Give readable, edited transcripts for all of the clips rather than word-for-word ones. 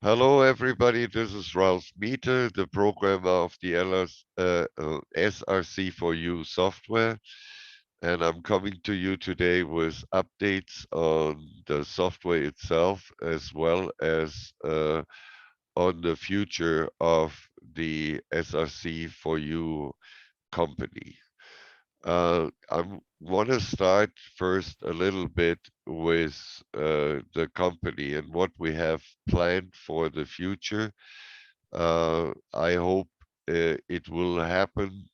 Hello, everybody. This is Ralph Meter, the programmer of the SRC4U software, and I'm coming to you today with updates on the software itself as well as on the future of the SRC4U company. I want to start first a little bit with the company and what we have planned for the future. I hope it will happen.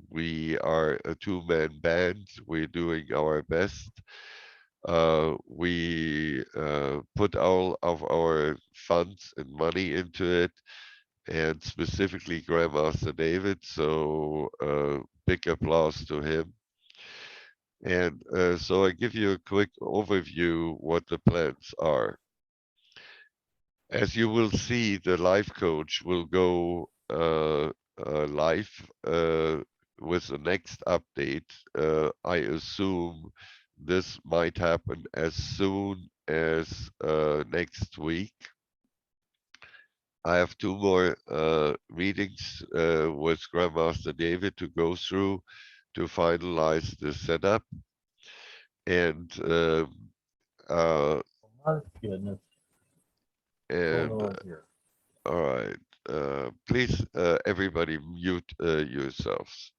We are a two-man band. We're doing our best. We put all of our funds and money into it, and specifically Grandmaster David. So big applause to him. And so I give you a quick overview what the plans are. As you will see, the life coach will go live with the next update. I assume this might happen as soon as next week. I have two more meetings with Grandmaster David to go through to finalize the setup. And uh, My goodness, what's going and on here? all right, please everybody mute yourselves.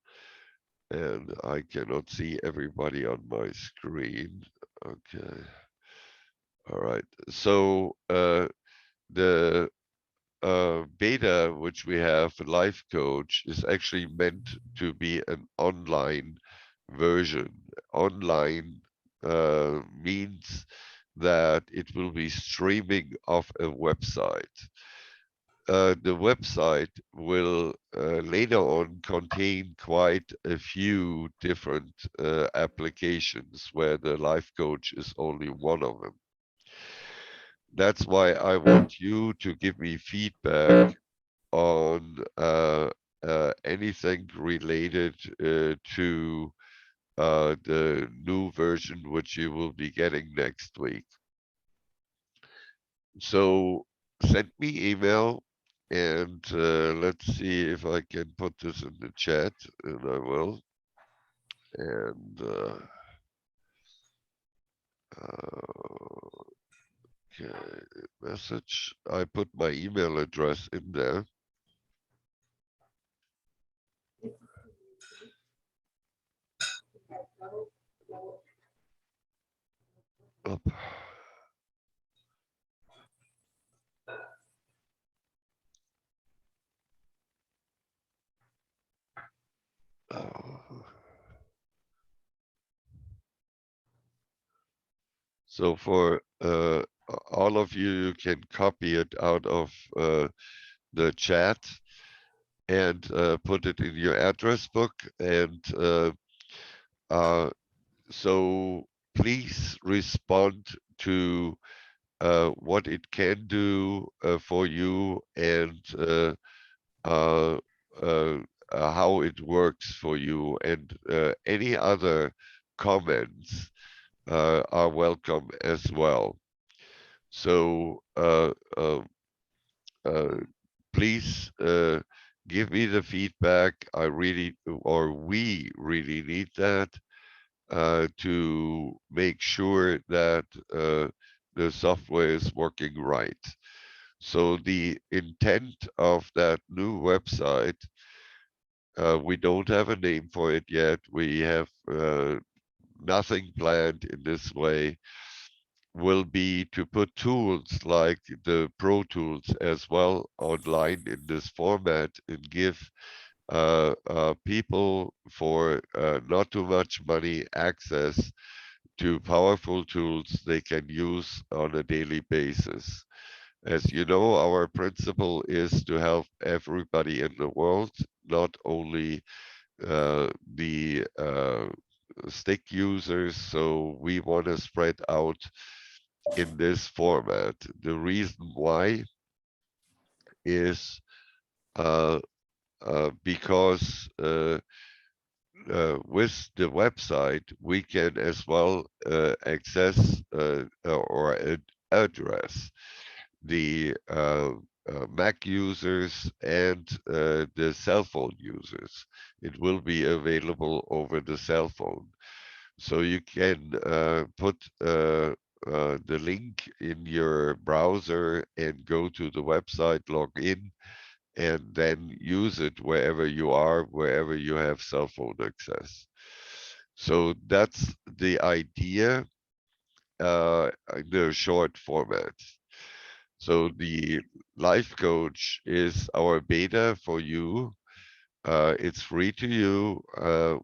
And I cannot see everybody on my screen. Okay, all right. So the beta which we have, Life Coach, is actually meant to be an online version. Online means that it will be streaming off a website. The website will later on contain quite a few different applications where the life coach is only one of them. That's why I want you to give me feedback on anything related to the new version which you will be getting next week. So send me email and let's see if I can put this in the chat, and I will. And okay, message. I put my email address in there. Up. Uh, so for all of you, you can copy it out of the chat and put it in your address book. And uh, so please respond to what it can do for you and uh, uh, how it works for you. And any other comments are welcome as well. So uh, please give me the feedback. I really, or we really need that to make sure that the software is working right. So the intent of that new website, we don't have a name for it yet. We have nothing planned in this way, will be to put tools like the Pro Tools as well online in this format and give people for not too much money access to powerful tools they can use on a daily basis. As you know, our principle is to help everybody in the world, not only the stick users. So we want to spread out in this format. The reason why is because with the website, we can as well access or address the Mac users and the cell phone users. It will be available over the cell phone. So you can put the link in your browser and go to the website, log in, and then use it wherever you are, wherever you have cell phone access. So that's the idea in the short format. So the life coach is our beta for you. It's free to you.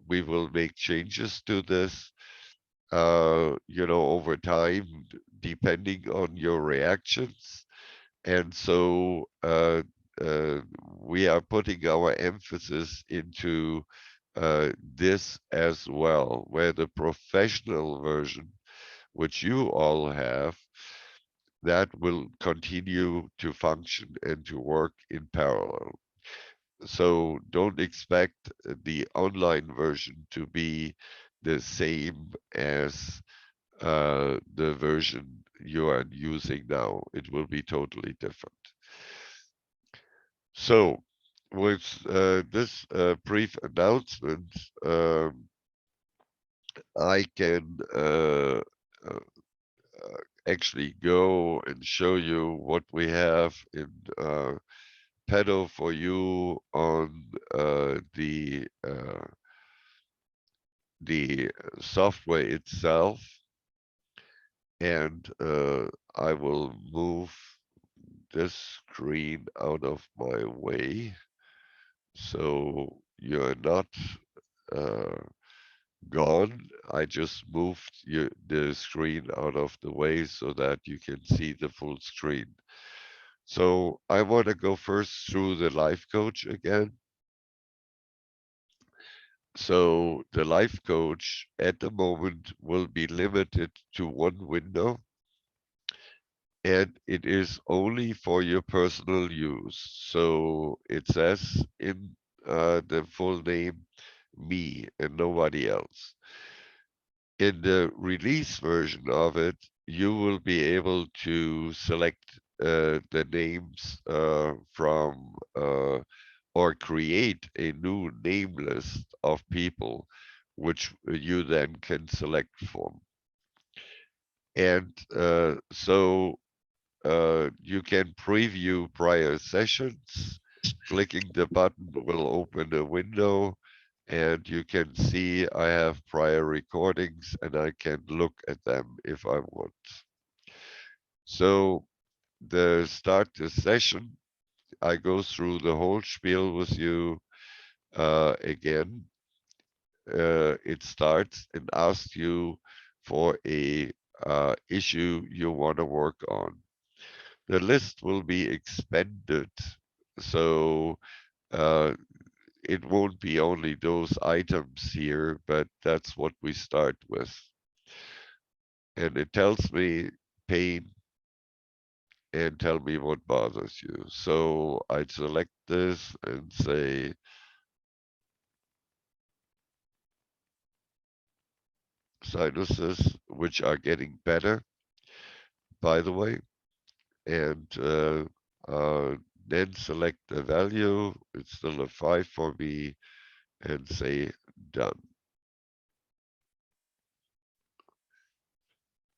We will make changes to this, over time, depending on your reactions. And so we are putting our emphasis into this as well, where the professional version, which you all have, that will continue to function and to work in parallel. So don't expect the online version to be the same as the version you are using now. It will be totally different. So with this brief announcement, I can actually go and show you what we have in pedo for you on the software itself, and I will move this screen out of my way so you're not uh, gone. I just moved the screen out of the way so that you can see the full screen. So I want to go first through the life coach again. So the life coach at the moment will be limited to one window, and it is only for your personal use. So it says in the full name, me and nobody else. In the release version of it, you will be able to select the names from or create a new name list of people, which you then can select from. And so you can preview prior sessions. Clicking the button will open a window, and you can see I have prior recordings and I can look at them if I want. So the start the session, I go through the whole spiel with you again. It starts and asks you for a issue you want to work on. The list will be expanded, so uh, it won't be only those items here, but that's what we start with. And it tells me pain and tell me what bothers you. So I select this and say sinuses, which are getting better, by the way, and then select the value. It's still a 5 for me, and say done.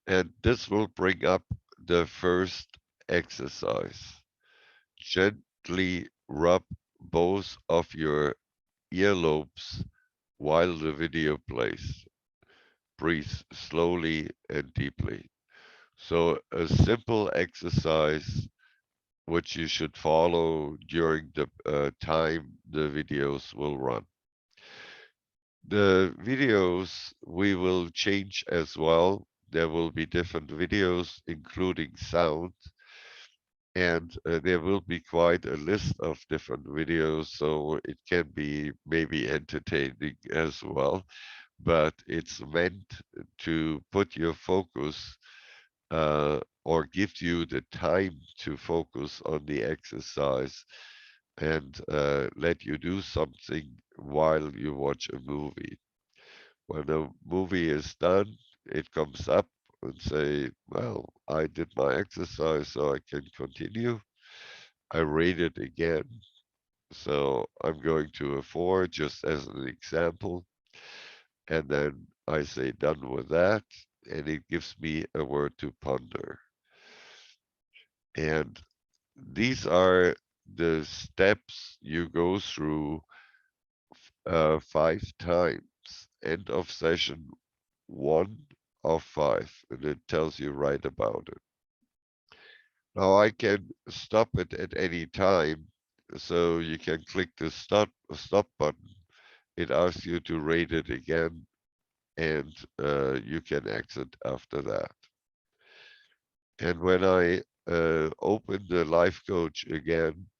And this will bring up the first exercise. Gently rub both of your earlobes while the video plays. Breathe slowly and deeply. So a simple exercise which you should follow during the time the videos will run. The videos we will change as well. There will be different videos, including sound, and there will be quite a list of different videos, so it can be maybe entertaining as well, but it's meant to put your focus or give you the time to focus on the exercise and let you do something while you watch a movie. When the movie is done, it comes up and say, well, I did my exercise, so I can continue. I rate it again. So I'm going to a 4 just as an example. And then I say done with that. And it gives me a word to ponder. And these are the steps you go through 5 times. End of session 1 of 5. And it tells you right about it. Now I can stop it at any time. So you can click the stop button. It asks you to rate it again, and you can exit after that. And when I open the Life Coach again,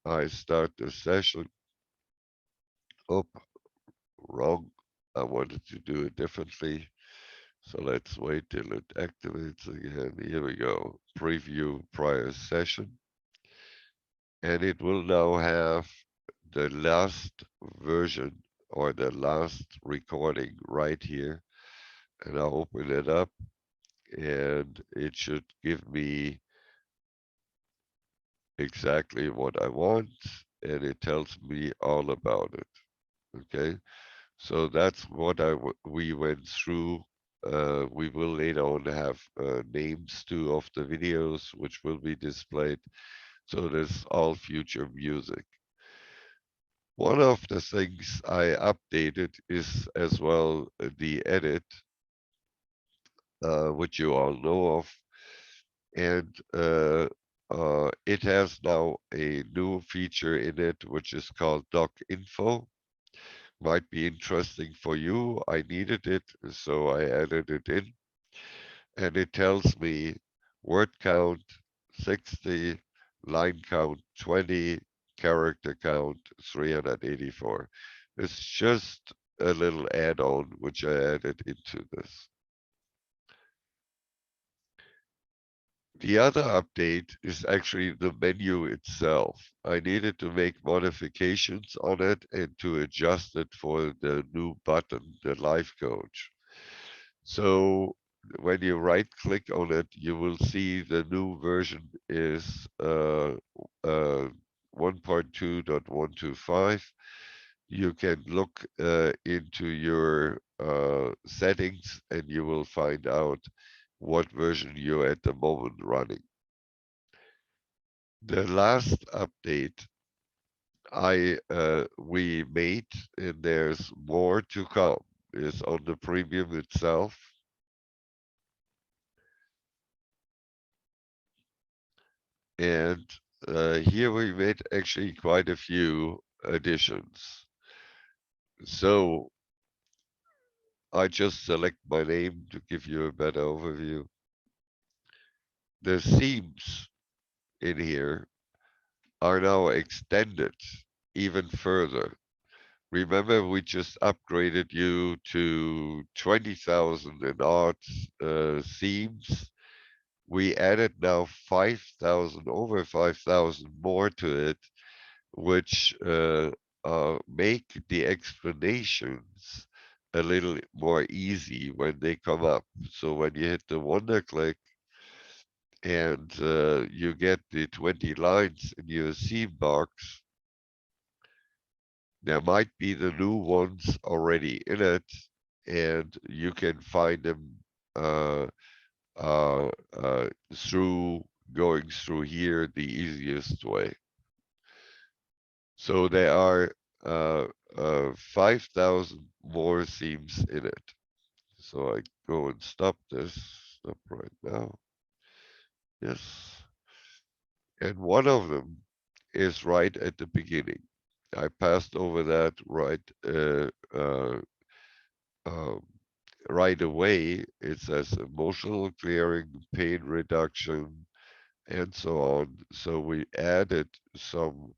I start the session. Oh, wrong. I wanted to do it differently. So let's wait till it activates again. Here we go. Preview prior session. And it will now have the last version or the last recording right here. And I'll open it up and it should give me exactly what I want, and it tells me all about it. Okay, so that's what we went through. We will later on have names too of the videos, which will be displayed. So there's all future music. One of the things I updated is as well the edit, which you all know of, and it has now a new feature in it which is called doc info. Might be interesting for you. I needed it, so I added it in, and it tells me word count 60, line count 20, character count 384. It's just a little add-on which I added into this. The other update is actually the menu itself. I needed to make modifications on it and to adjust it for the new button, the Life Coach. So when you right click on it, you will see the new version is 1.2.125. You can look into your settings and you will find out what version you're at the moment running. The last update we made, and there's more to come, is on the premium itself. And here we made actually quite a few additions. So I just select my name to give you a better overview. The themes in here are now extended even further. Remember, we just upgraded you to 20,000 and odd themes. We added now 5,000, over 5,000 more to it, which make the explanations a little more easy when they come up. So when you hit the wonder click and you get the 20 lines in your theme box, there might be the new ones already in it, and you can find them uh, through going through here the easiest way. So there are 5,000 more themes in it. So I go and stop this, stop right now. Yes. And one of them is right at the beginning. I passed over that um, right away. It says emotional clearing, pain reduction, and so on. So we added some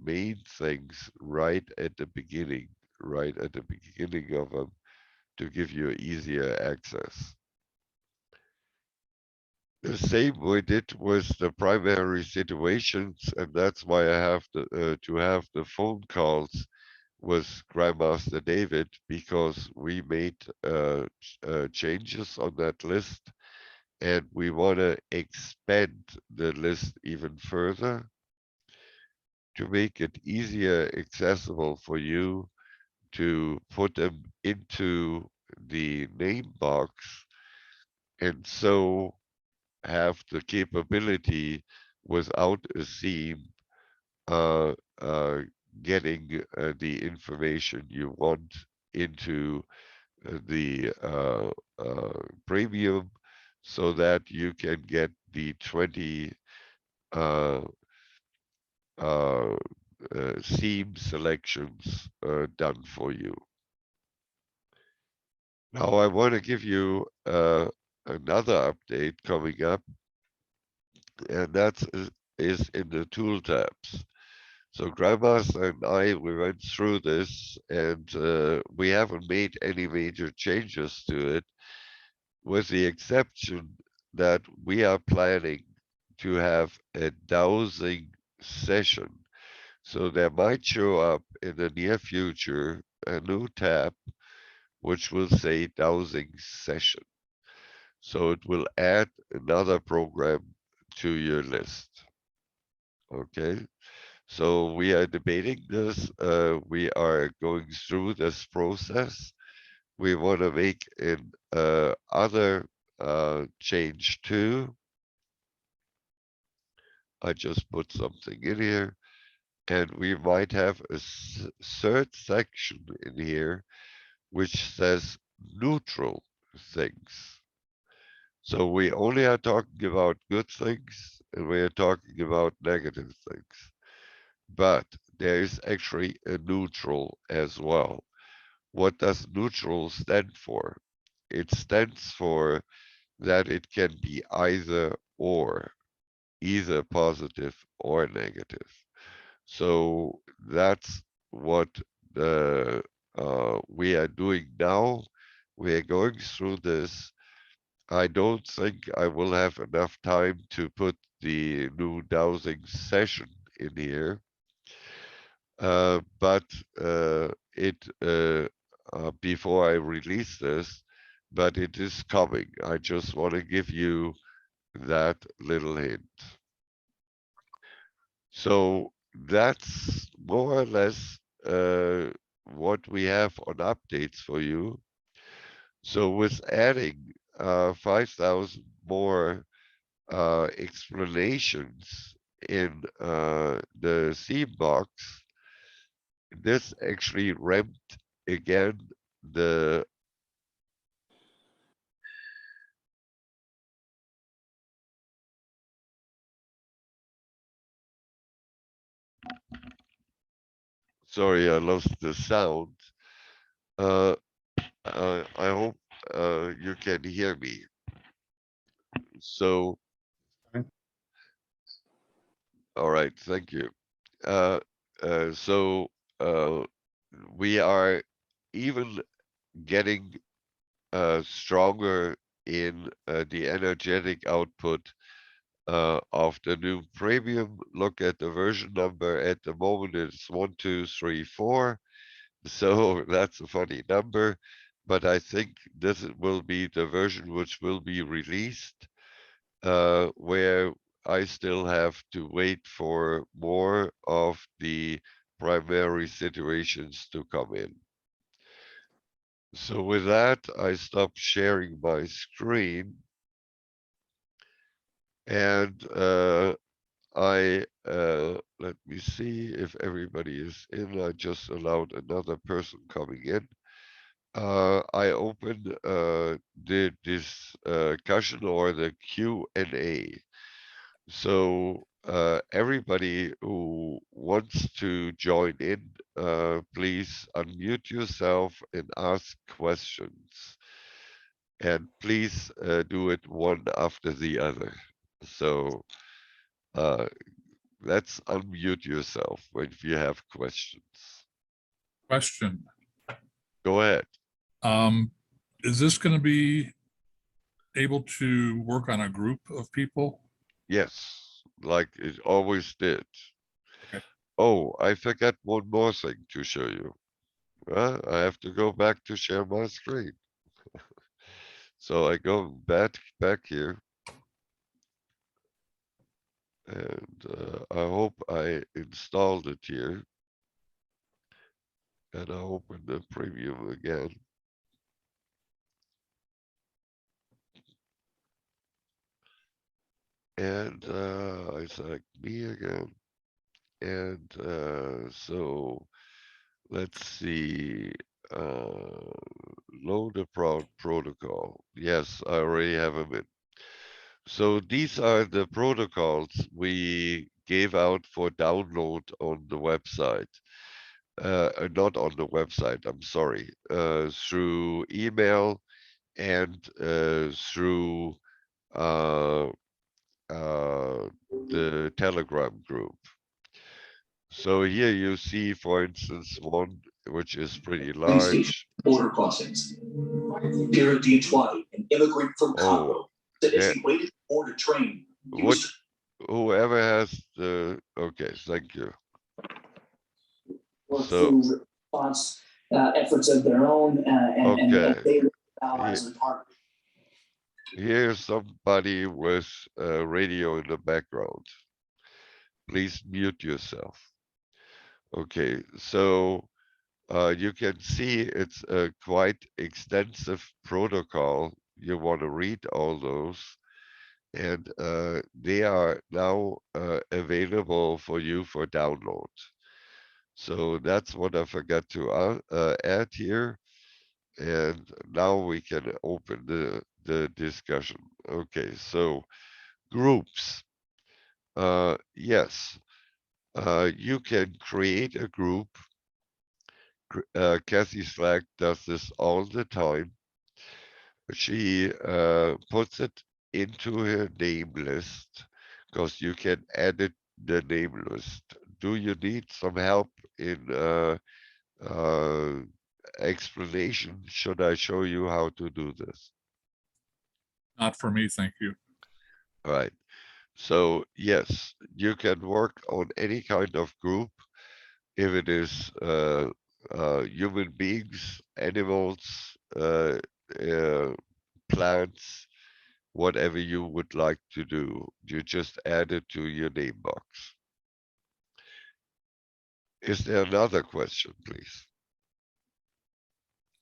main things right at the beginning of them to give you easier access. The same we did with the primary situations, and that's why I have to have the phone calls with Grandmaster David because we made changes on that list and we want to expand the list even further to make it easier accessible for you to put them into the name box and so have the capability without a theme uh, uh, getting the information you want into the premium so that you can get the 20 uh, uh, theme selections done for you. Now I want to give you another update coming up, and that is in the tool tabs. So Grandmaster and I, we went through this and we haven't made any major changes to it, with the exception that we are planning to have a dowsing session. So there might show up in the near future a new tab which will say dowsing session. So it will add another program to your list. Okay. So we are debating this. We are going through this process. We want to make an other change too. I just put something in here, and we might have a third section in here which says neutral things. So we only are talking about good things, and we are talking about negative things. But there is actually a neutral as well. What does neutral stand for? It stands for that it can be either positive or negative. So that's what the we are doing now. We are going through this. I don't think I will have enough time to put the new dowsing session in here. But before I release this, but it is coming. I just want to give you that little hint. So that's more or less what we have on updates for you. So with adding 5,000 more explanations in the theme box, this actually ramped again the sorry, I lost the sound. Uh, I hope you can hear me. So, all right, thank you. Uh, so we are even getting stronger in the energetic output of the new premium. Look at the version number. At the moment, it's 1234. So that's a funny number, but I think this will be the version which will be released, where I still have to wait for more of the primary situations to come in. So with that, I stop sharing my screen and let me see if everybody is in. I just allowed another person coming in. I opened the discussion or the Q&A. So everybody who wants to join in, please unmute yourself and ask questions. And please do it one after the other. So let's unmute yourself if you have questions. Question. Go ahead. Is this going to be able to work on a group of people? Yes, like it always did. Okay. Oh, I forgot one more thing to show you. Well, I have to go back to share my screen. So I go back here. And I hope I installed it here. And I open the preview again. And I select me again. And so let's see. Load the protocol. Yes, I already have them in. So these are the protocols we gave out for download on the website. Not on the website, I'm sorry, through email and through uh, the Telegram group. So here you see, for instance, one which is pretty large. Border crossings. Pierre D20, an immigrant from Congo, said as he waited to board a train. Whoever has the, okay, thank you. So response efforts of their own, and they allies and partners. Here's somebody with a radio in the background. Please mute yourself. Okay, so you can see it's a quite extensive protocol. You want to read all those, and they are now available for you for download. So that's what I forgot to add here. And now we can open the discussion. Okay, so groups. Yes, you can create a group. Kathy Slack does this all the time. She puts it into her name list because you can edit the name list. Do you need some help in explanation? Should I show you how to do this? Not for me, thank you. All right. So yes, you can work on any kind of group, if it is human beings, animals, plants, whatever you would like to do. You just add it to your name box. Is there another question, please?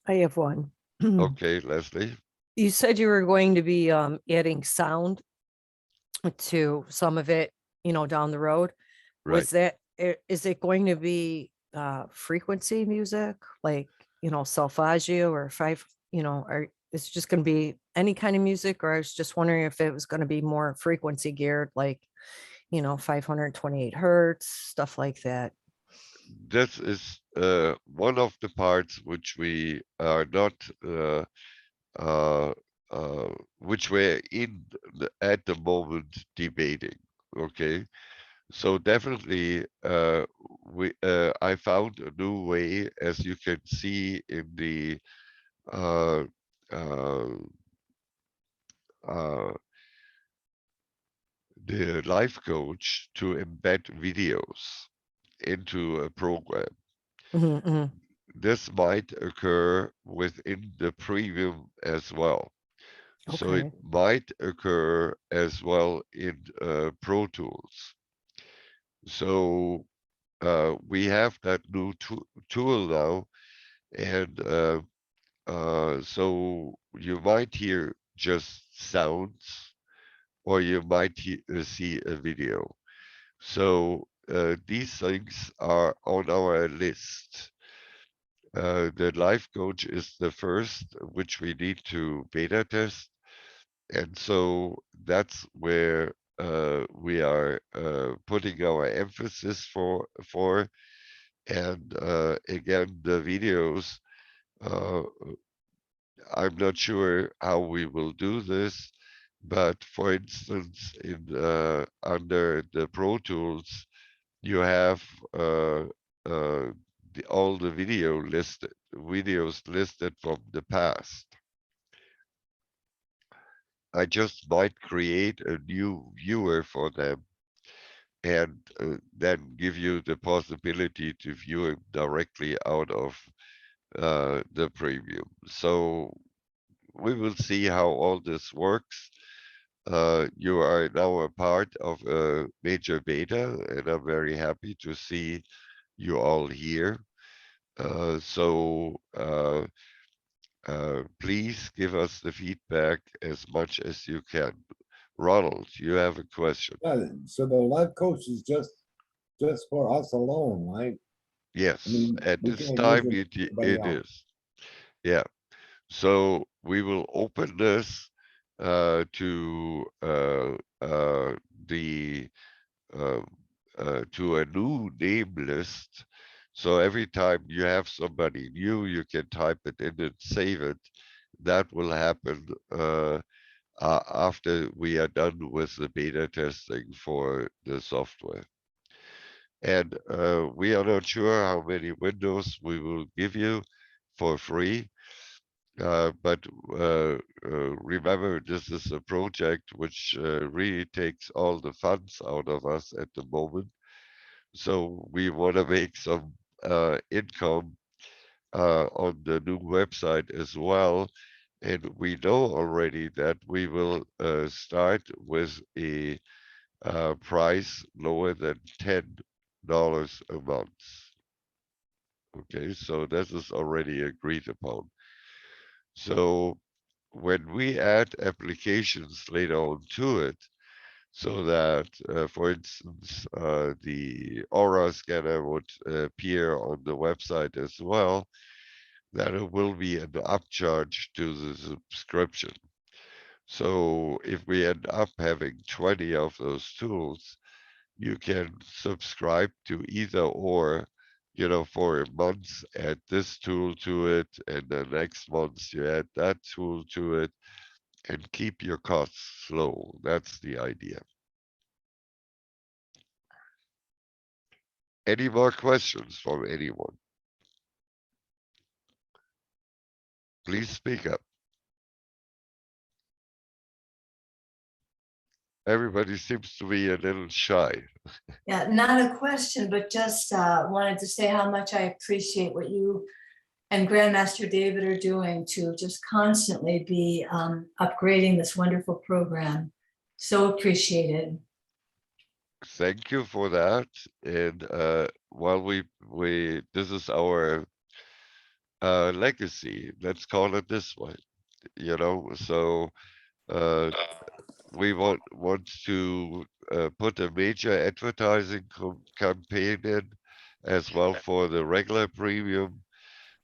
I have one. Okay, Leslie. You said you were going to be adding sound to some of it, down the road. Right. Was that, is it going to be frequency music, like, solfeggio or five, or is it just going to be any kind of music? Or I was just wondering if it was going to be more frequency geared, like, 528 hertz, stuff like that. This is one of the parts which we are not which we're at the moment debating. Okay, so definitely I found a new way, as you can see in the life coach, to embed videos into a program. This might occur within the premium as well. So it might occur as well in Pro Tools. So we have that new tool now, and so you might hear just sounds, or you might see a video. So these things are on our list. The life coach is the first which we need to beta test. And so that's where we are putting our emphasis for. And again, the videos, I'm not sure how we will do this, but for instance, in under the Pro Tools, you have all the videos listed from the past. I just might create a new viewer for them, and then give you the possibility to view it directly out of the premium. So we will see how all this works. You are now a part of a major beta, and I'm very happy to see you all here. Please give us the feedback as much as you can. Ronald, you have a question. Yeah, so the life coach is just for us alone, right? Yes, mean, at we this can't time use anybody it else. is. Yeah. So we will open this to the to a new name list. So every time you have somebody new, you can type it in and save it. That will happen after we are done with the beta testing for the software. And we are not sure how many windows we will give you for free. But remember, this is a project which really takes all the funds out of us at the moment. So we want to make some income on the new website as well. And we know already that we will start with a price lower than $10 a month. Okay, so this is already agreed upon. So when we add applications later on to it, so that, for instance, the Aura scanner would appear on the website as well, that it will be an upcharge to the subscription. So if we end up having 20 of those tools, you can subscribe to either or, for a month, add this tool to it, and the next month you add that tool to it, and keep your costs low. That's the idea. Any more questions from anyone? Please speak up. Everybody seems to be a little shy. Yeah, not a question, but just wanted to say how much I appreciate what you and Grandmaster David are doing to just constantly be upgrading this wonderful program. So appreciated. Thank you for that. And while this is our legacy, let's call it this way, so we want to put a major advertising campaign in as well for the regular premium.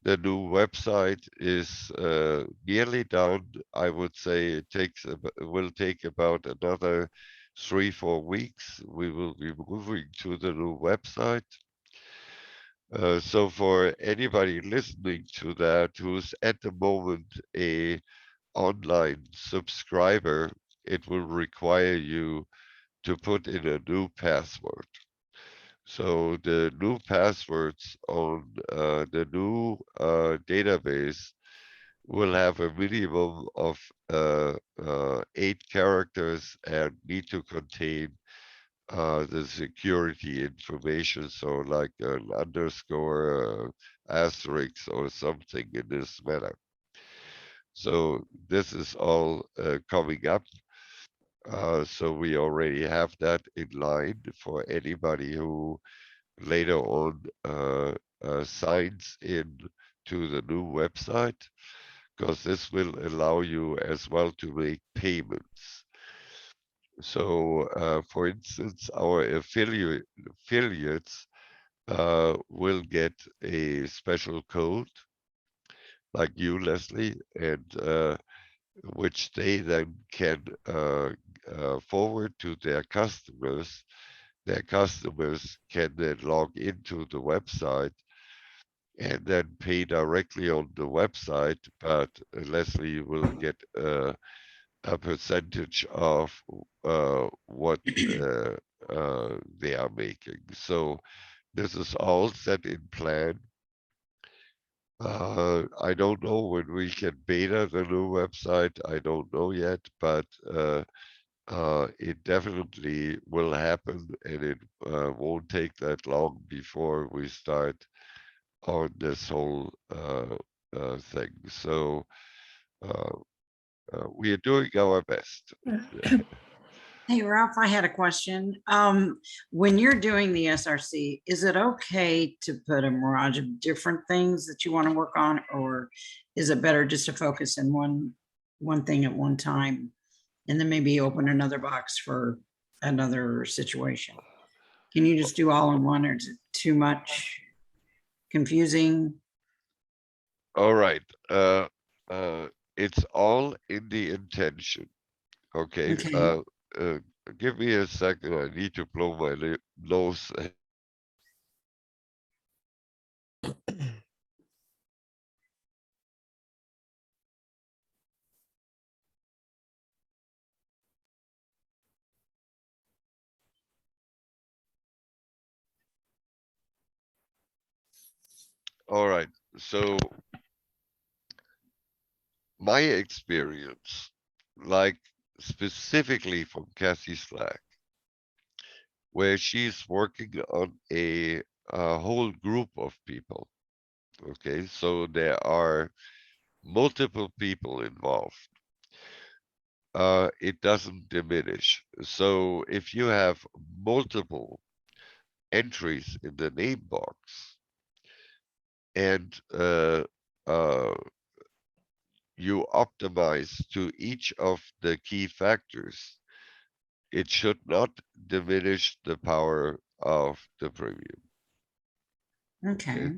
The new website is nearly done. I would say it will take about another 3-4 weeks. We will be moving to the new website. So for anybody listening to that who's at the moment a online subscriber, it will require you to put in a new password. So the new passwords on the new database will have a minimum of 8 characters and need to contain the security information. So like an underscore, asterisk, or something in this manner. So this is all coming up. So we already have that in line for anybody who later on signs in to the new website, because this will allow you as well to make payments. So for instance, our affiliates will get a special code like you, Leslie, and which they then can forward to their customers. Their customers can then log into the website and then pay directly on the website, but Leslie will get a percentage of what they are making. So this is all set in plan. I don't know when we can beta the new website. I don't know yet, but it definitely will happen, and it won't take that long before we start on this whole thing. So we are doing our best. Hey, Ralph, I had a question. When you're doing the SRC, is it okay to put a mirage of different things that you want to work on, or is it better just to focus in one thing at one time and then maybe open another box for another situation? Can you just do all in one, or is it too much confusing? All right. It's all in the intention. Okay. Okay. Give me a second. I need to blow my nose. All right. So my experience, like specifically from Cassie Slack, where she's working on a whole group of people. Okay, so there are multiple people involved. It doesn't diminish. So if you have multiple entries in the name box and you optimize to each of the key factors, it should not diminish the power of the premium. Okay.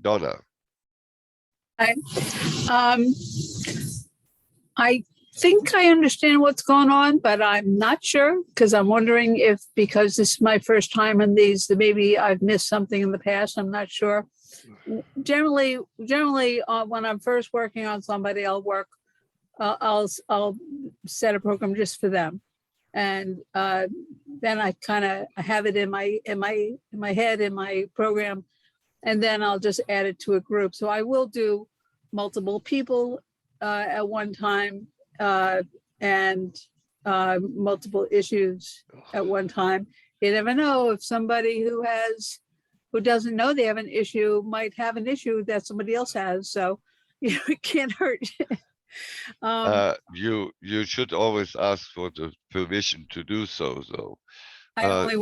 Donna, I think I understand what's going on, but I'm not sure because I'm wondering if, because this is my first time on these, that maybe I've missed something in the past. I'm not sure. Generally, when I'm first working on somebody, I'll set a program just for them, and then I kind of have it in my head in my program, and then I'll just add it to a group. So I will do multiple people at one time and multiple issues at one time. You never know if somebody who doesn't know they have an issue might have an issue that somebody else has. So it can't hurt. you should always ask for the permission to do so, though. I only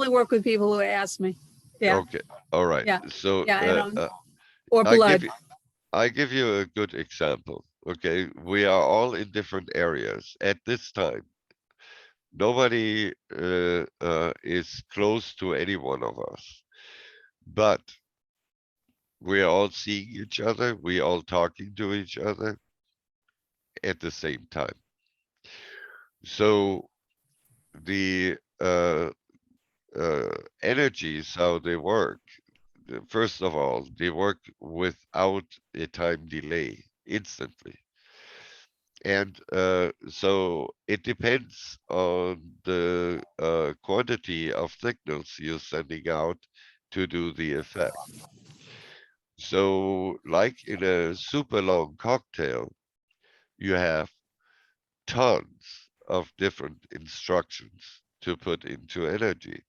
work with people who ask me. Yeah. Okay. All right. Yeah. So Yeah. Or I blood. give you a good example. Okay, we are all in different areas at this time. Nobody is close to any one of us, but we are all seeing each other. We all talking to each other at the same time. So the energies, how they work. First of all, they work without a time delay, instantly. And so it depends on the quantity of signals you're sending out to do the effect. So like in a super long cocktail, you have tons of different instructions to put into energy.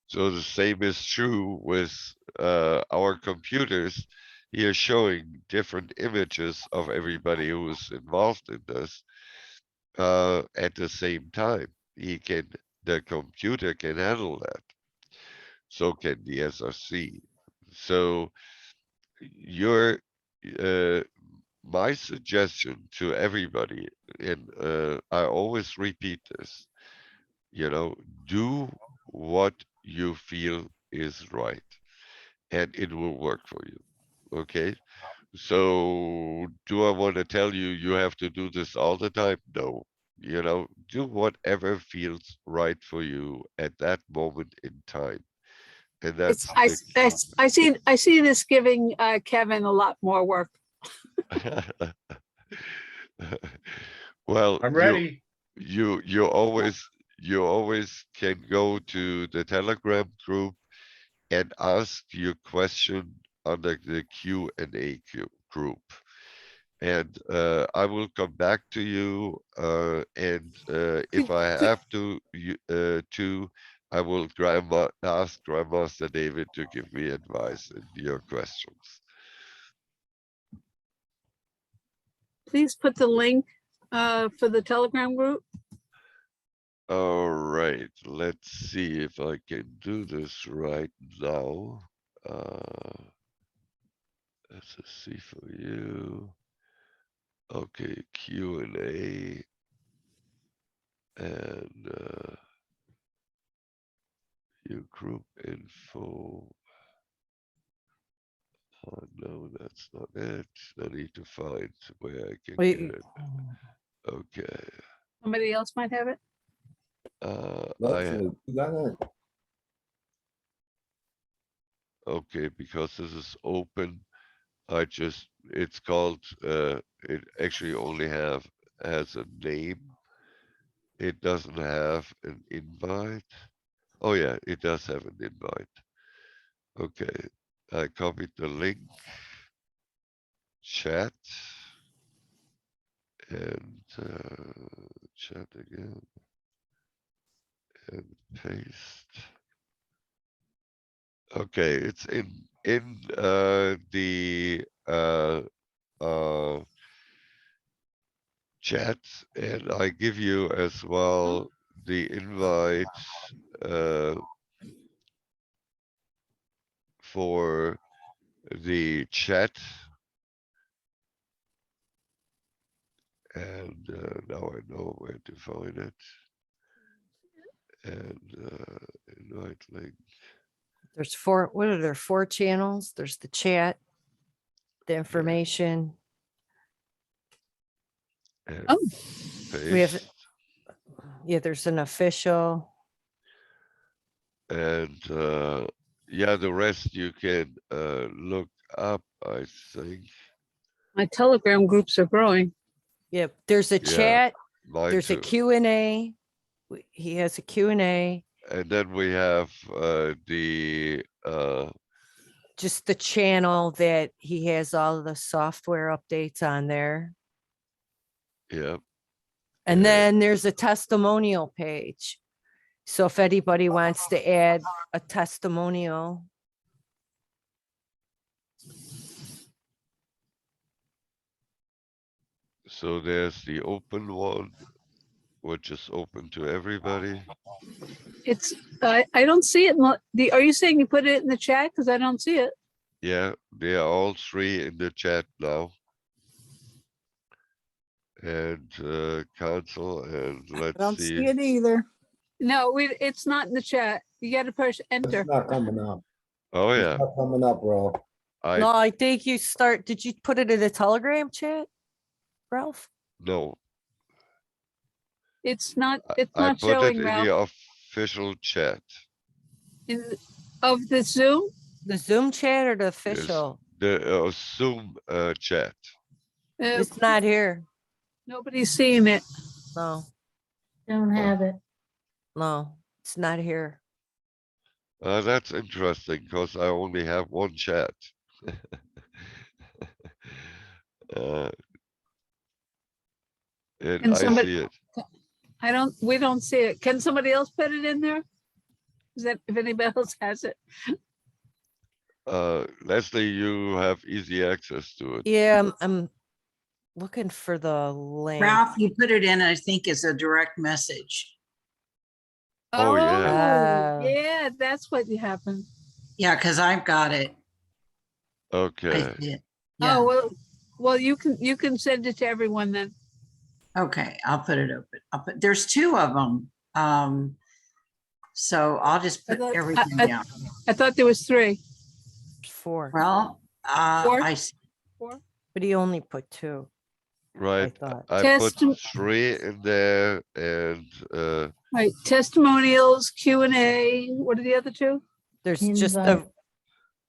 So the same is true with our computers here, showing different images of everybody who's involved in this at the same time. The computer can handle that. So can the SRC. So your my suggestion to everybody, and I always repeat this, do what you feel is right, and it will work for you. Okay. So do I want to tell you you have to do this all the time? No. Do whatever feels right for you at that moment in time. And that's I see this giving Kevin a lot more work. Well, I'm ready. you always can go to the Telegram group and ask your question under the Q&A group. And I will come back to you. And if I have to I will ask Grandmaster David to give me advice in your questions. Please put the link for the Telegram group. All right, let's see if I can do this right now. SSC for you. Okay, Q&A. And your group info. Oh, no, that's not it. I need to find where I can Wait, get it. Okay. Somebody else might have it. Leslie, you got it? Okay, because this is open, it's called, it actually only has a name. It doesn't have an invite. Oh yeah, it does have an invite. Okay, I copied the link. Chat. And chat again. And paste. Okay, it's in the chat, and I give you as well the invite for the chat. And now I know where to find it. And invite link. There's four, what are there, 4 channels? There's the chat, the information. And Oh. We have, paste. yeah, there's an official. And yeah, the rest you can look up, I think. My Telegram groups are growing. Yep, there's a Yeah, chat, Mine there's a too. Q&A. He has a Q&A, And then we have just the channel that he has all of the software updates on there. yeah, And Yeah. then there's a testimonial page. So if anybody wants to add a testimonial, so there's the open one, which is open to everybody. It's, I don't see it. Are you saying you put it in the chat? Because I don't see it. Yeah, they are all 3 in the chat now. And cancel, and I let's don't see see. it either. No, it's not in the chat. You got to push enter. It's not coming up. Oh It's yeah, not coming up, bro. no, I think you did you put it in the Telegram chat, Ralph? No, It's not I not put it showing, in Ralph. the official chat. Of the Zoom? The Zoom chat or the official? The Zoom chat. It's not here. Nobody's seeing it. No, Don't have it. no, it's not here. That's interesting because I only have one chat. And Can I somebody- see it. We don't see it. Can somebody else put it in there? Is that, if anybody else has it? Leslie, you have easy access to it. Yeah, I'm looking for the link. Ralph, you put it in, I think, as a direct message. Oh, yeah. Yeah, that's what happened. Yeah, because I've got it. I Okay, see it. Oh, Yeah, well, you can send it to everyone then. okay, I'll put it open. There's 2 of them. So I'll just I put thought- everything I- down. I thought there was 3. 4, Well, Four? I see. but he only put 2, I right. thought. I put Testim- 3 in there and Right, testimonials, Q&A. What are the other 2? There's just Invite. a,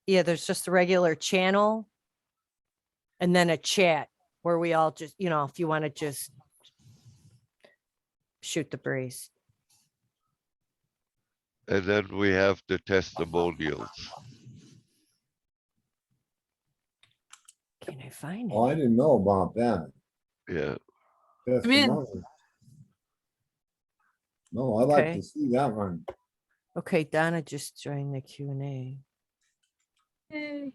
yeah, there's just a regular channel. And then a chat where we all just, if you want to just shoot the breeze. and then we have the testimonials. Can I find Oh, it? I didn't know about that. Yeah, Come in. Testimonial. No, I'd like Okay. to see that one. Okay, Donna just joined the Q&A. Yay.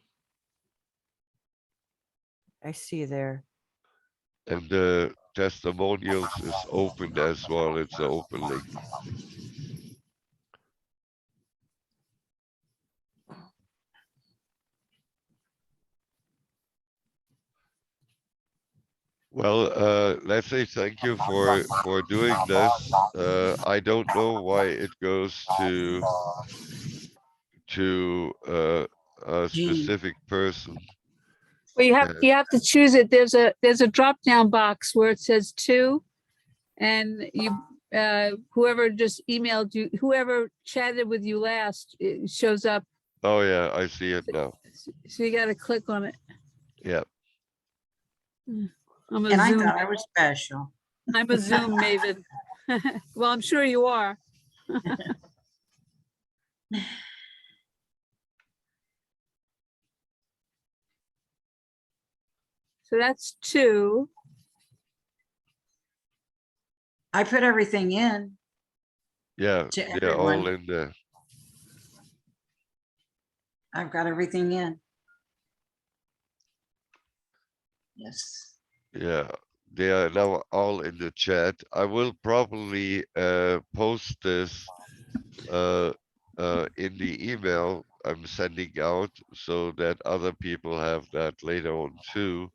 I see you there. And the testimonials is open as well. It's an open link. Well, let's say thank you for doing this. I don't know why it goes to a Jean. specific person. Well, Yeah. you have to choose it. There's a drop down box where it says 2. And you, whoever just emailed you, whoever chatted with you last, it shows up. Oh yeah, I see it now. So you got to click on it. Yeah. I'm a And I Zoom, thought I was special. I'm a Zoom maven. Well, I'm sure you are. So that's 2. I put everything in Yeah, to they're all everyone. in there. I've got everything in. Yes. Yeah, they are now all in the chat. I will probably post this in the email I'm sending out so that other people have that later on too.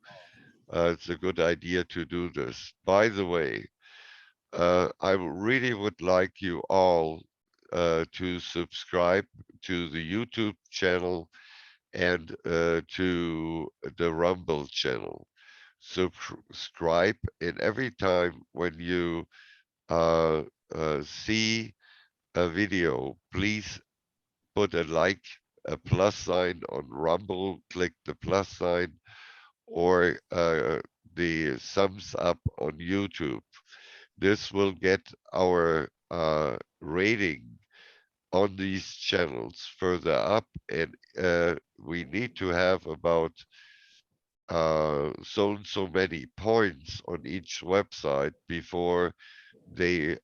It's a good idea to do this. By the way, I really would like you all to subscribe to the YouTube channel and to the Rumble channel. Subscribe, and every time when you see a video, please put a like, a plus sign on Rumble, click the plus sign, or the thumbs up on YouTube. This will get our rating on these channels further up, and we need to have about so and so many points on each website before they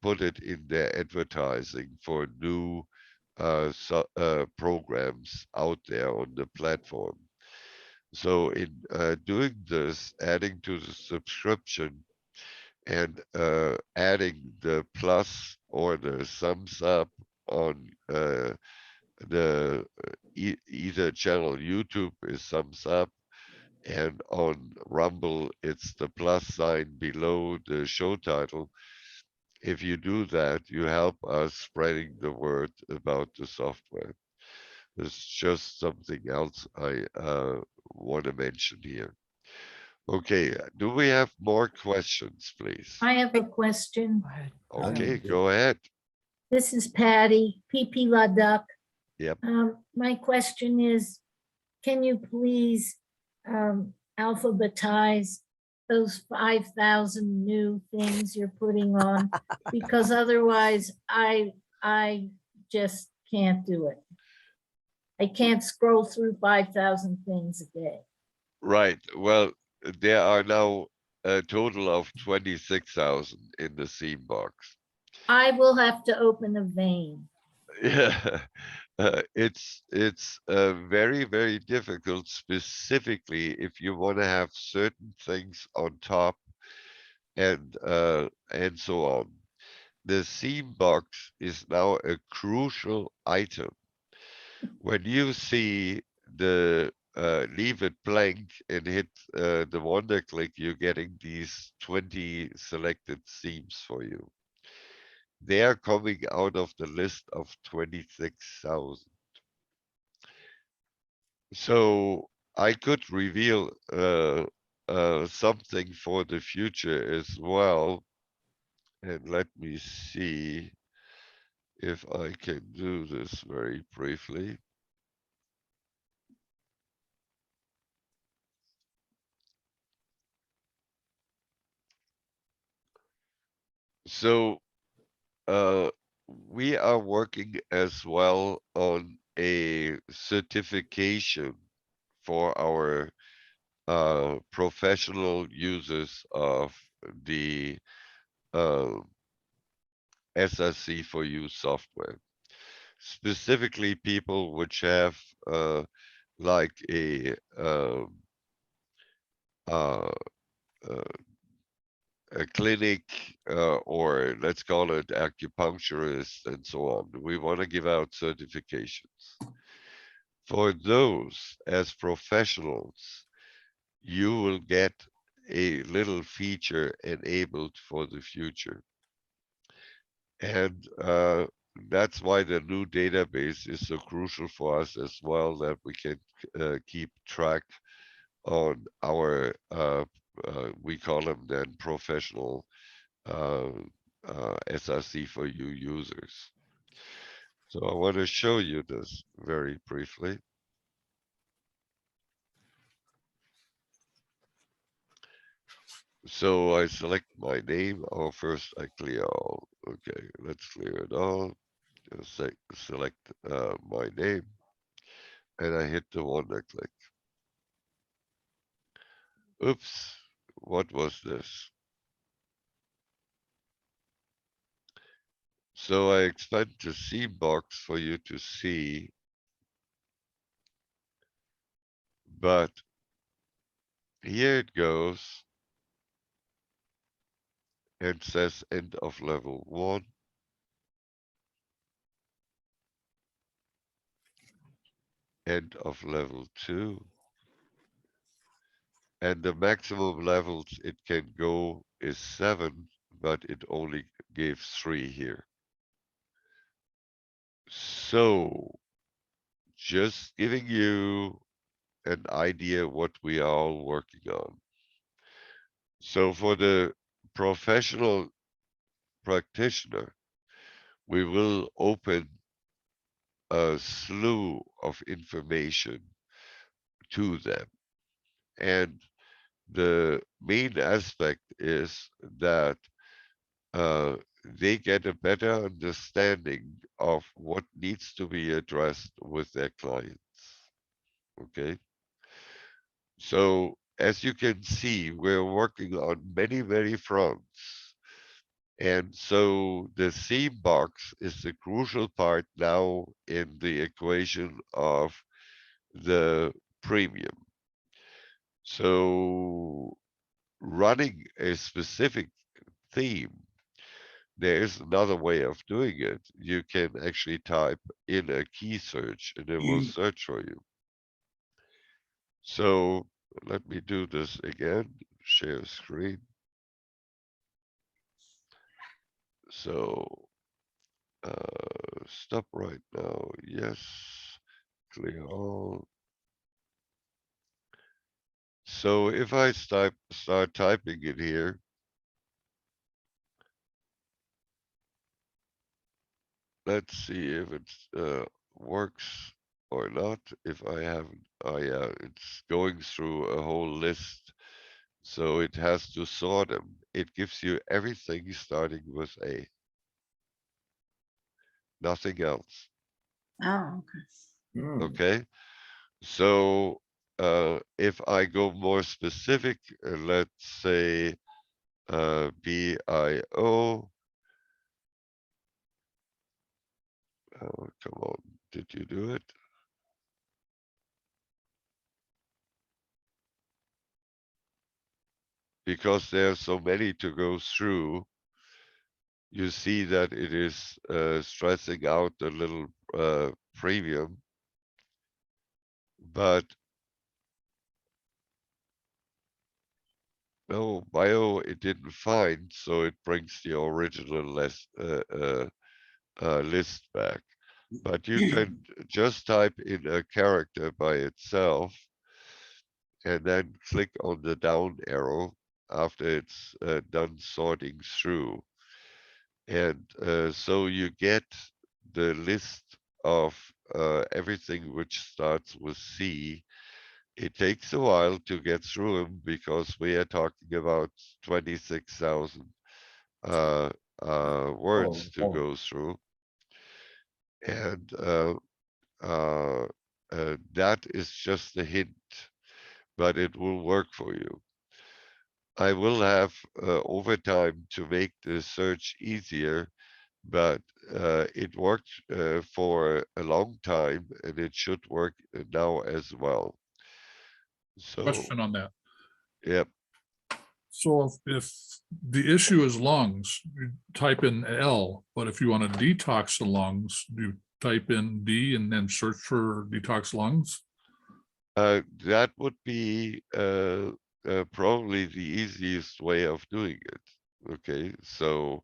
put it in their advertising for new programs out there on the platform. So in doing this, adding to the subscription and adding the plus or the thumbs up on the either channel, YouTube is thumbs up, and on Rumble, it's the plus sign below the show title. If you do that, you help us spreading the word about the software. There's just something else I want to mention here. Okay, do we have more questions, please? I have a question. Go ahead. Okay, go ahead. This is Patty, PP La Duck. Yep. My question is, can you please alphabetize those 5,000 new things you're putting on? Because otherwise I just can't do it. I can't scroll through 5,000 things a day. Right. Well, there are now a total of 26,000 in the theme box. I will have to open a vein. Yeah, it's very, very difficult, specifically if you want to have certain things on top and so on. The theme box is now a crucial item. When you see the leave it blank and hit the wonder click, you're getting these 20 selected themes for you. They are coming out of the list of 26,000. So I could reveal something for the future as well. And let me see if I can do this very briefly. So we are working as well on a certification for our professional users of the SRC4U software. specifically people which have like uh, a clinic, or let's call it acupuncturist and so on. We want to give out certifications. For those as professionals, you will get a little feature enabled for the future. And that's why the new database is so crucial for us as well, that we can keep track on our, we call them then professional SRC4U users. So I want to show you this very briefly. So I select my name. Oh, first I clear all. Okay, let's clear it all. Select my name, and I hit the wonder click. Oops, what was this? So I expand the C box for you to see, but here it goes and says end of level 1. End of level 2. And the maximum levels it can go is 7, but it only gave 3 here. So just giving you an idea what we are all working on. So for the professional practitioner, we will open a slew of information to them. And the main aspect is that they get a better understanding of what needs to be addressed with their clients. Okay. So as you can see, we're working on many, many fronts. And so the C box is the crucial part now in the equation of the premium. So running a specific theme, there is another way of doing it. You can actually type in a key search and it will search for you. So let me do this again, share screen. So stop right now, yes, clear all. So if I start typing it here, let's see if it works or not. If I haven't, it's going through a whole list. So it has to sort them. It gives you everything starting with A. Nothing else. Oh, okay. Okay. So if I go more specific, let's say BIO. Oh, come on. Did you do it? Because there are so many to go through, you see that it is stressing out a little premium. But no, bio it didn't find, so it brings the original list back. But you can just type in a character by itself and then click on the down arrow after it's done sorting through. And so you get the list of everything which starts with C. It takes a while to get through them because we are talking about 26,000 words to go through. And that is just a hint, but it will work for you. I will have over time to make the search easier. but it worked for a long time, and it should work now as well. So, Question on that. yep, So if the issue is lungs, you type in L, but if you want to detox the lungs, you type in D and then search for detox lungs? that would be probably the easiest way of doing it. Okay, so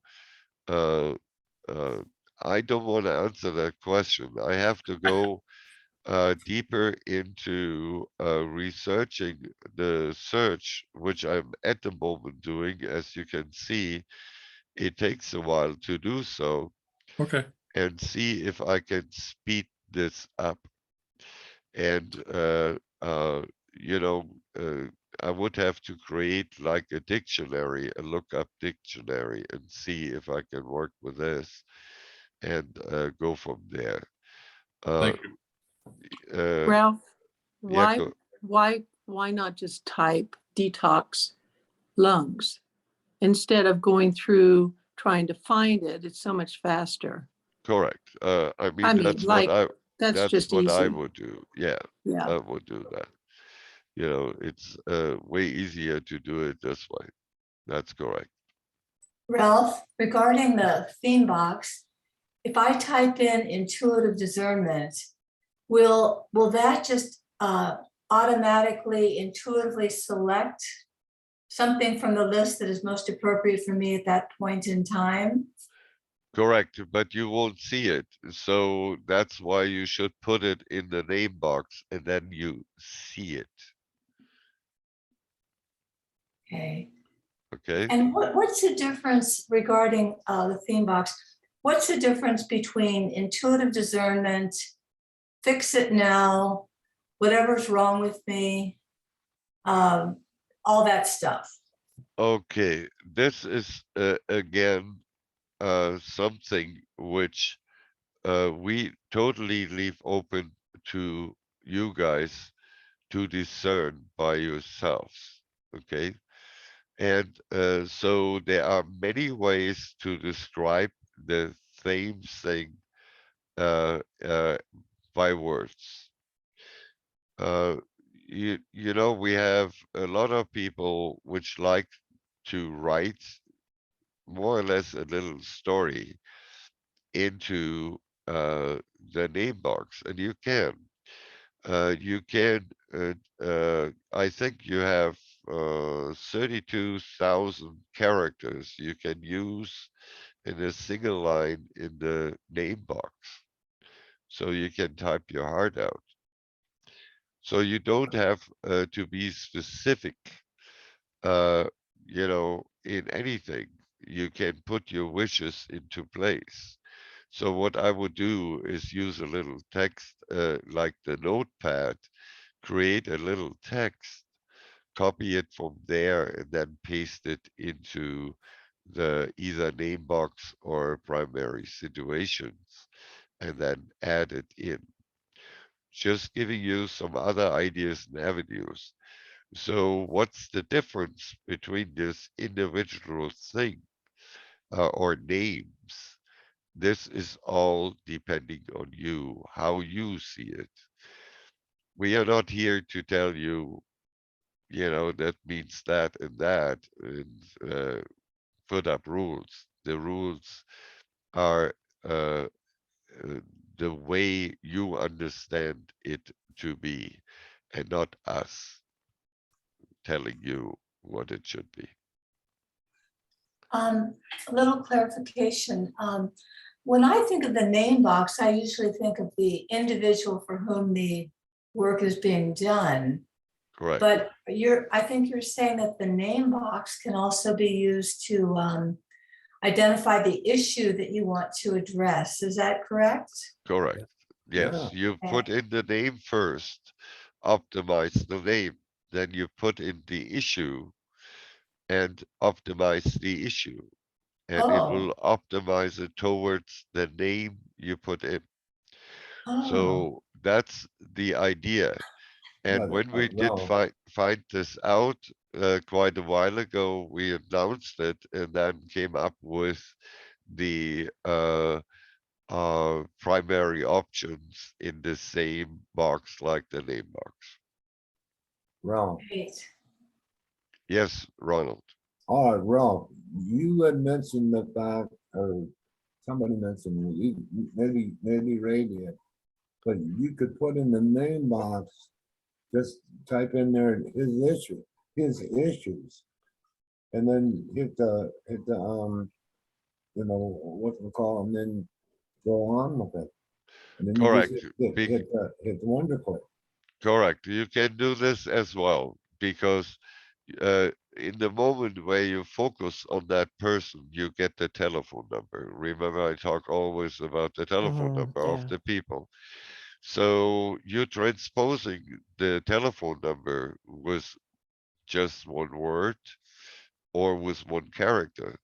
I don't want to answer that question. I have to go deeper into researching the search, which I'm at the moment doing. As you can see, it takes a while to do so, Okay, and see if I can speed this up. And you know, I would have to create like a dictionary, a lookup dictionary, and see if I can work with this and go from there. thank you. Ralph, Yeah, why not just type detox lungs? Instead of going through trying to find it, it's so much faster. correct. I mean, I mean, that's like, what that's just what I easy. would do. Yeah, Yeah. I would do that. You know, it's way easier to do it this way. That's correct. Ralph, regarding the theme box, if I type in intuitive discernment, will that just automatically intuitively select something from the list that is most appropriate for me at that point in time? Correct, but you won't see it. So that's why you should put it in the name box, and then you see it. Okay. Okay, And what's the difference regarding the theme box? What's the difference between intuitive discernment, fix it now, whatever's wrong with me, all that stuff? okay. This is again something which we totally leave open to you guys to discern by yourselves. Okay, and so there are many ways to describe the same thing by words. You know, we have a lot of people which like to write more or less a little story into the name box, and you can. I think you have 32,000 characters you can use in a single line in the name box. So you can type your heart out. So you don't have to be specific, you know, in anything. You can put your wishes into place. So what I would do is use a little text like the notepad, create a little text, copy it from there, and then paste it into the either name box or primary situations, and then add it in. Just giving you some other ideas and avenues. So what's the difference between this individual thing or names? This is all depending on you, how you see it. We are not here to tell you, you know, that means that and put up rules. The rules are the way you understand it to be, and not us telling you what it should be. A little clarification. When I think of the name box, I usually think of the individual for whom the work is being done. Correct. But I think you're saying that the name box can also be used to identify the issue that you want to address. Is that correct? Correct. Yes, Yeah. you put in the name first, optimize the name, then you put in the issue and optimize the issue. And it Oh. will optimize it towards the name you put in. Oh, So that's the idea. And But, when we did Ralph, find this out quite a while ago, we announced it and then came up with the primary options in the same box like the name box. Ralph. Great. Yes, Ronald. All right, Ralph, you had mentioned the fact, or somebody mentioned, it, maybe Ray did, but you could put in the name box, just type in there his issues, and then hit the, you know, what we call them, then go on with it. And then you just Correct. hit the wonder click. Correct. You can do this as well because in the moment where you focus on that person, you get the telephone number. Remember, I talk always about the telephone number of Yeah. the people. So you're transposing the telephone number with just one word or with one character.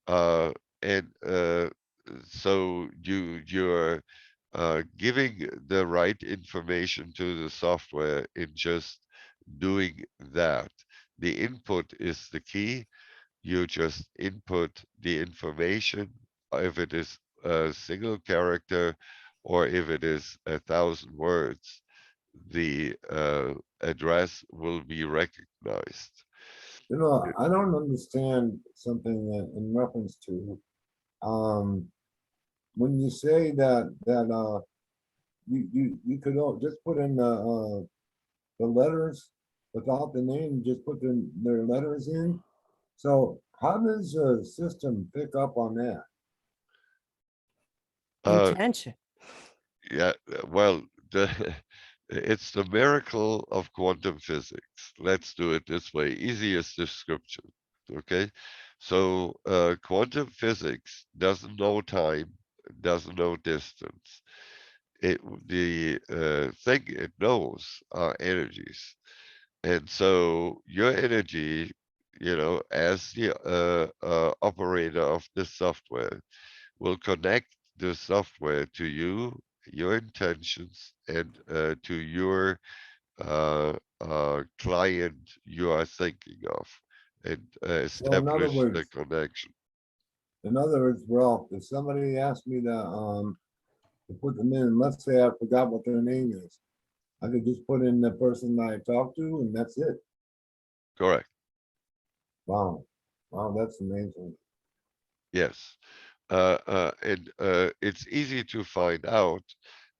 And so you're giving the right information to the software in just doing that. The input is the key. You just input the information, if it is a single character or if it is 1,000 words, the address will be recognized. You know, I don't understand something that in reference to, when you say that, you could just put in the letters without the name, just put their letters in. So how does the system pick up on that? Intention. Yeah, well, it's the miracle of quantum physics. Let's do it this way. Easiest description. Okay. So quantum physics doesn't know time, doesn't know distance. The thing it knows are energies. And so your energy, you know, as the operator of the software, will connect the software to you, your intentions, and to your client you are thinking of, and So in other establish the words, connection. Ralph, if somebody asked me to put them in, let's say I forgot what their name is, I could just put in the person I talked to and that's it. Correct. Wow. Wow, that's amazing. Yes. And it's easy to find out.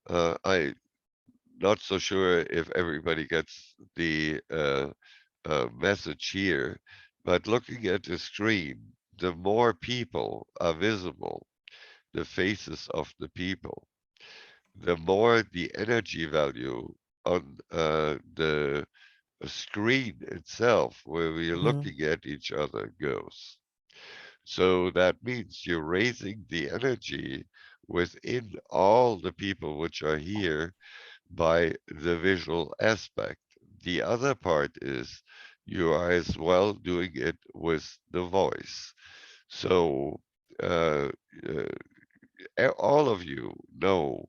I not so sure if everybody gets the message here, but looking at the screen, the more people are visible, the faces of the people, the more the energy value on the screen itself, where we are looking at each other, goes. So that means you're raising the energy within all the people which are here by the visual aspect. The other part is you are as well doing it with the voice. So all of you know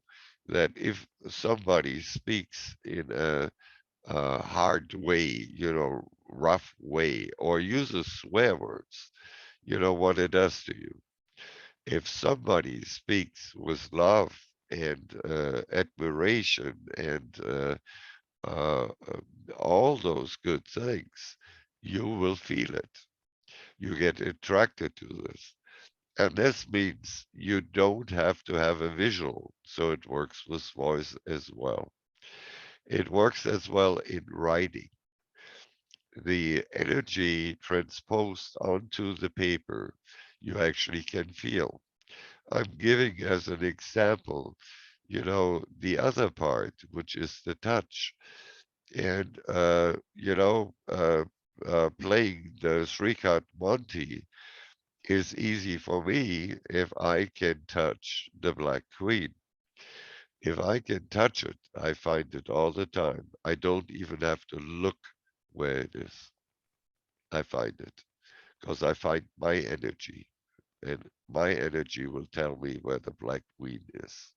that if somebody speaks in a hard way, you know, rough way, or uses swear words, you know what it does to you. If somebody speaks with love and admiration and all those good things, you will feel it. You get attracted to this. And this means you don't have to have a visual, so it works with voice as well. It works as well in writing. The energy transposed onto the paper, you actually can feel. I'm giving as an example, you know, the other part, which is the touch. And, you know, playing the three-card Monty is easy for me if I can touch the Black Queen. If I can touch it, I find it all the time. I don't even have to look where it is. I find it because I find my energy, and my energy will tell me where the Black Queen is.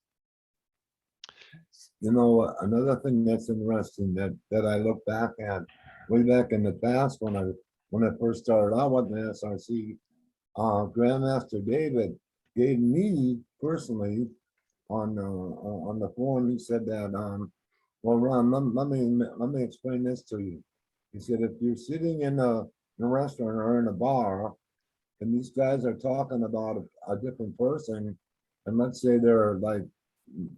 You know, another thing that's interesting that I look back at way back in the past when I first started out with the SRC, Grandmaster David gave me personally on the phone, he said that, well, Ron, let me explain this to you. He said, if you're sitting in a restaurant or in a bar, and these guys are talking about a different person, and let's say there are like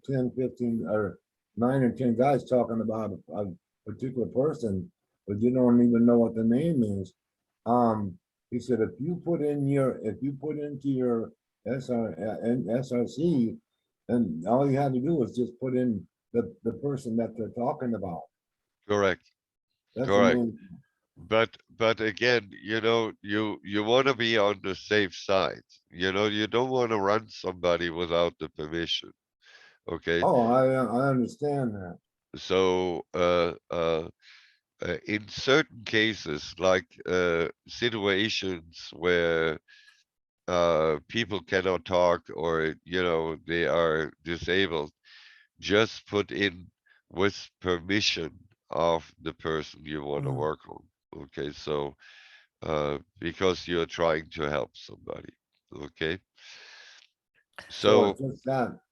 10, 15, or 9 or 10 guys talking about a particular person, but you don't even know what the name is. He said, if you put into your SRC, and all you had to do was just put in the person that they're talking about. Correct. That's Correct. amazing. But again, you know, you want to be on the safe side. You know, you don't want to run somebody without the permission. Okay. Oh, I understand that. So in certain cases, like situations where people cannot talk, or you know, they are disabled, just put in with permission of the person you want to work on. Okay, so because you're trying to help somebody. Okay, So so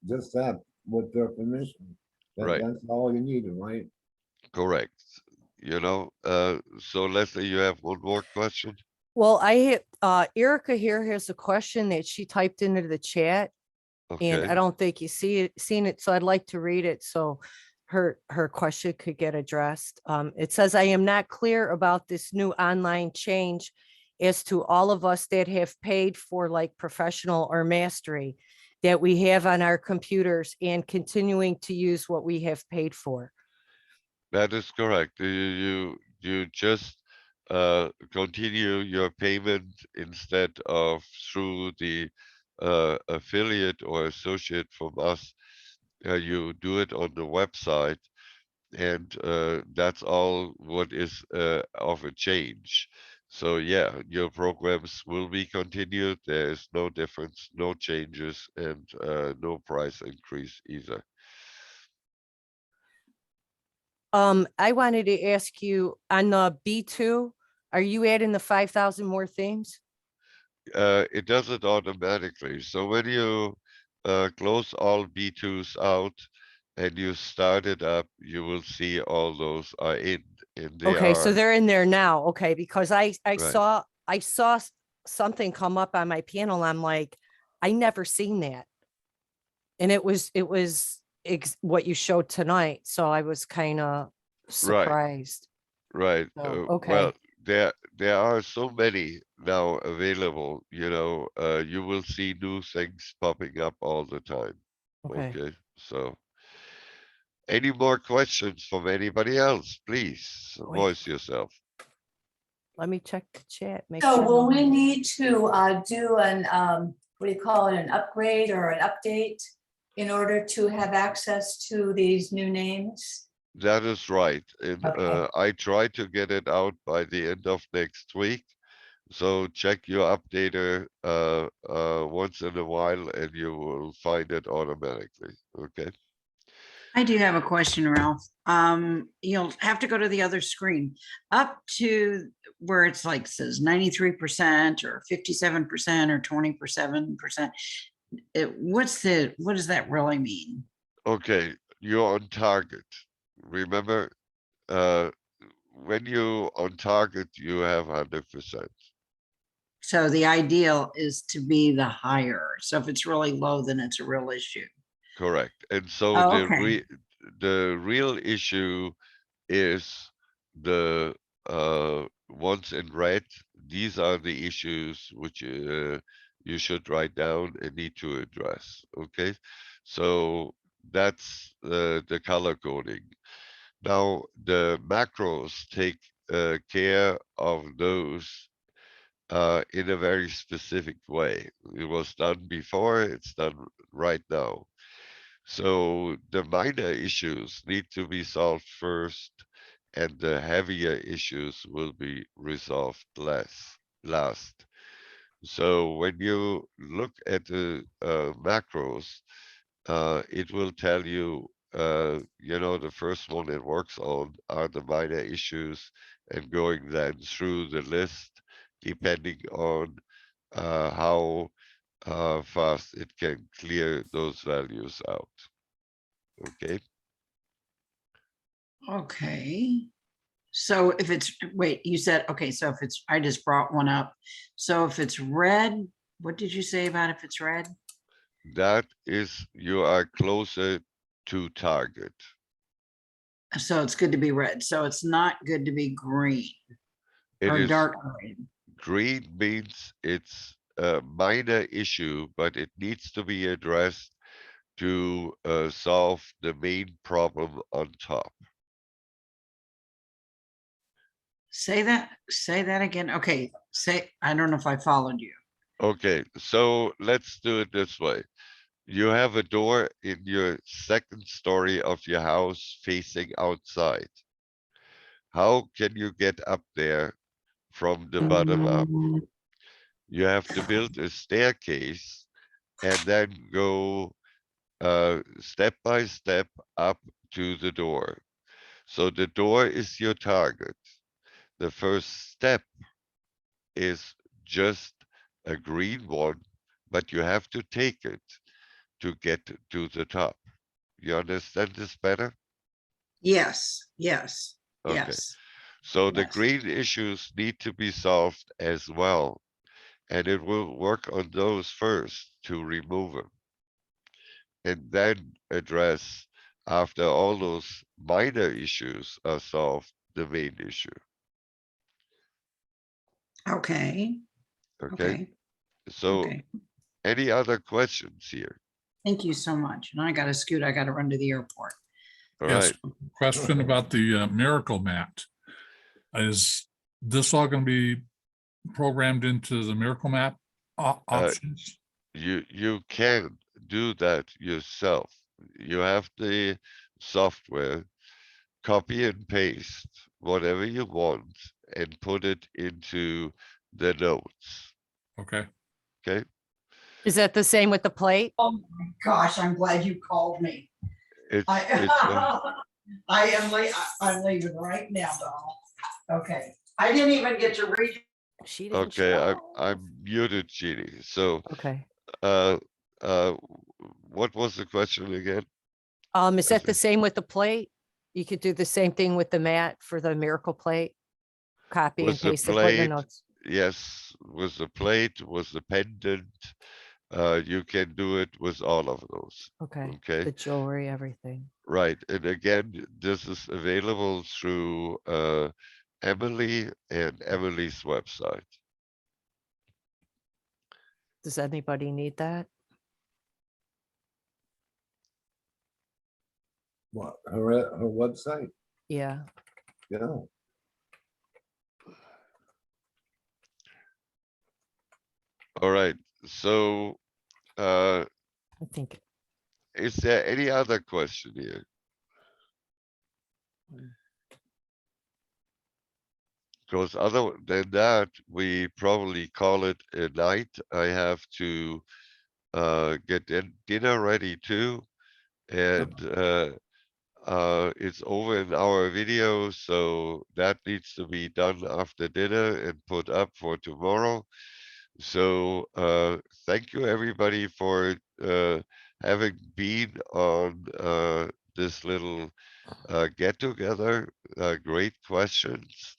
just that with their permission. right, That's all you needed, right? correct. You know, so Leslie, you have one more question? Well, Erica here has a question that she typed into the chat, and I Okay, don't think you seen it, so I'd like to read it so her question could get addressed. It says, I am not clear about this new online change as to all of us that have paid for like professional or mastery that we have on our computers and continuing to use what we have paid for. that is correct. You just continue your payment instead of through the affiliate or associate from us. You do it on the website, and that's all what is of a change. So yeah, your programs will be continued. There is no difference, no changes, and no price increase either. I wanted to ask you on the B2, are you adding the 5,000 more themes? It does it automatically. So when you close all B2s out and you start it up, you will see all those are in, and they Okay, so are they're in there now. Okay, because I right. saw something come up on my panel. I'm like, I never seen that. And it was what you showed tonight. So I was kind of surprised. Right. Oh, Well, okay. there are so many now available, you know, you will see new things popping up all the time. Okay. Okay, so any more questions from anybody else? Please Wait. voice yourself. Let me check the chat. Make So sure. will we need to do an, what do you call it, an upgrade or an update in order to have access to these new names? That is right. And Okay. I try to get it out by the end of next week. So check your updater once in a while and you will find it automatically. Okay. I do have a question, Ralph. You'll have to go to the other screen up to where it's like says 93% or 57% or 27%. What does that really mean? Okay, you're on target. Remember, when you on target, you have 100%. So the ideal is to be the higher. So if it's really low, then it's a real issue. Correct. And so Oh, okay. the real issue is the ones in red. These are the issues which you should write down and need to address. Okay, so that's the color coding. Now the macros take care of those in a very specific way. It was done before, it's done right now. So the minor issues need to be solved first, and the heavier issues will be resolved last. So when you look at the macros, it will tell you, you know, the first one it works on are the minor issues, and going then through the list, depending on how fast it can clear those values out. Okay, Okay. So if it's, wait, you said, okay, so if it's, I just brought one up. So if it's red, what did you say about if it's red? that is, you are closer to target. So it's good to be red. So it's not good to be green It or is dark green. green means it's a minor issue, but it needs to be addressed to solve the main problem on top. Say that again. Okay, I don't know if I followed you. Okay, so let's do it this way. You have a door in your second story of your house facing outside. How can you get up there from the bottom up? You have to build a staircase and then go step by step up to the door. So the door is your target. The first step is just a green one, but you have to take it to get to the top. You understand this better? Yes, yes, Okay. yes. So the Yes. green issues need to be solved as well. And it will work on those first to remove them. And then address, after all those minor issues are solved, the main issue. Okay, Okay, okay, so okay. any other questions here? Thank you so much. And I gotta scoot, I gotta run to the airport. All Yes, right, question about the Miracle Mat. Is this all going to be programmed into the Miracle Map options? you can do that yourself. You have the software, copy and paste whatever you want and put it into the notes, Okay, okay? Is that the same with the plate? Oh my gosh, I'm glad you called me. It's, I am I'm leaving right now, doll. Okay, I didn't even get to read. She didn't okay, show. I'm muted, Jeannie. So, Okay. uh, what was the question again? Is that the same with the plate? You could do the same thing with the mat for the Miracle Plate? Copy and Was the paste it, put in the plate, notes. yes, was the plate, was the pendant, you can do it with all of those, Okay, okay? the jewelry, everything. Right, and again, this is available through Emily and Emily's website. Does anybody need that? What, her website? Yeah, Yeah. All right, so I think, is there any other question here? Because other than that, we probably call it a night. I have to get dinner ready too. And it's over an hour video, so that needs to be done after dinner and put up for tomorrow. So thank you everybody for having been on this little get together. Great questions.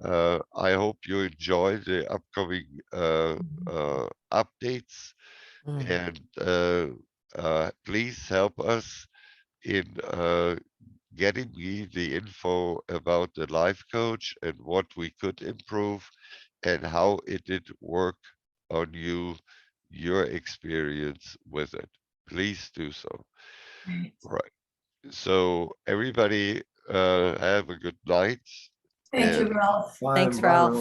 I hope you enjoy the upcoming updates, mm, and please help us in getting me the info about the life coach and what we could improve and how it did work on you, your experience with it. Please do so. Right. So everybody have a good night. Thank you, And Ralph. thanks, Bye, Ralph.